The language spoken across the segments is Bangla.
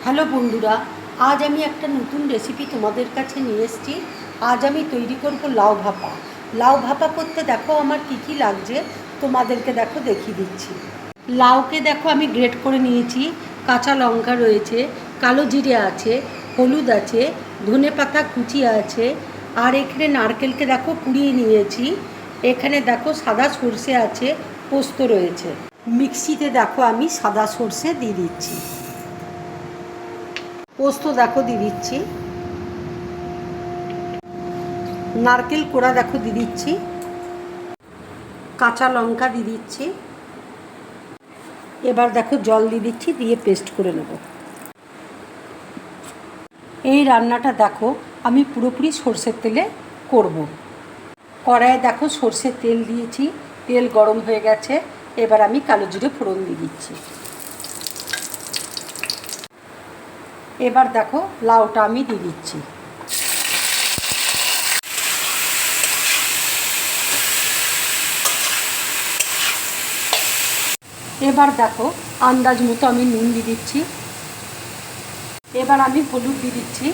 হ্যালো বন্ধুরা, আজ আমি একটা নতুন রেসিপি তোমাদের কাছে নিয়ে এসেছি। আজ আমি তৈরি করব লাউ ভাপা। লাউ ভাপা করতে দেখো আমার কী কী লাগছে, তোমাদেরকে দেখো দেখিয়ে দিচ্ছি। লাউকে দেখো আমি গ্রেট করে নিয়েছি, কাঁচা লঙ্কা রয়েছে, কালো জিরে আছে, হলুদ আছে, ধনে পাতা কুচি আছে, আর এখানে নারকেলকে দেখো কুড়িয়ে নিয়েছি। এখানে দেখো সাদা সর্ষে আছে, পোস্ত রয়েছে। মিক্সিতে দেখো আমি সাদা সর্ষে দিয়ে দিচ্ছি, পোস্ত দেখো দিয়ে দিচ্ছি, নারকেল কোড়া দেখো দিয়ে দিচ্ছি, কাঁচা লঙ্কা দিয়ে দিচ্ছি। এবার দেখো জল দিয়ে দিচ্ছি, দিয়ে পেস্ট করে নেব। এই রান্নাটা দেখো আমি পুরোপুরি সর্ষের তেলে করব। কড়াইয়ে দেখো সর্ষের তেল দিয়েছি, তেল গরম হয়ে গেছে। এবার আমি কালো জিরে ফোড়ন দিয়ে দিচ্ছি। এবার দেখো লাউটা আমি দিয়ে দিচ্ছি। এবার দেখো আন্দাজ মতো আমি নুন দিয়ে দিচ্ছি। এবার আমি হলুদ দিয়ে দিচ্ছি।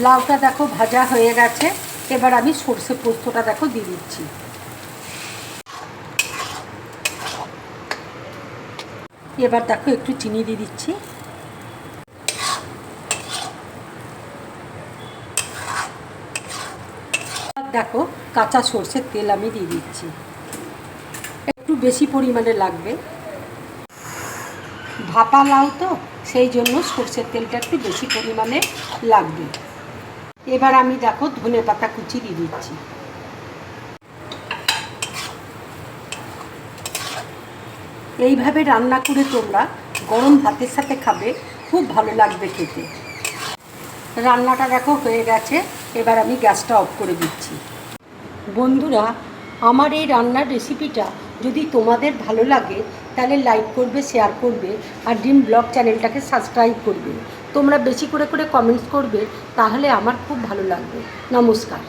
লাউটা দেখো ভাজা হয়ে গেছে। এবার আমি সর্ষে পোস্তটা দেখো দিয়ে দিচ্ছি। এবার দেখো একটু চিনি দিয়ে দিচ্ছি। দেখো কাঁচা সর্ষের তেল আমি দিয়ে দিচ্ছি, একটু বেশি পরিমাণে লাগবে। ভাপা লাউ তো, সেই জন্য সর্ষের তেলটা একটু বেশি পরিমাণে লাগবে। এবার আমি দেখো ধনে পাতা কুচি দিয়ে দিচ্ছি। এইভাবে রান্না করে তোমরা গরম ভাতের সাথে খাবে, খুব ভালো লাগবে খেতে। রান্নাটা দেখো হয়ে গেছে। এবার আমি গ্যাসটা অফ করে দিচ্ছি। বন্ধুরা, আমার এই রান্নার রেসিপিটা যদি তোমাদের ভালো লাগে তাহলে লাইক করবে, শেয়ার করবে, আর ড্রিম ব্লগ চ্যানেলটাকে সাবস্ক্রাইব করবে। তোমরা বেশি করে কমেন্টস করবে, তাহলে আমার খুব ভালো লাগবে। নমস্কার।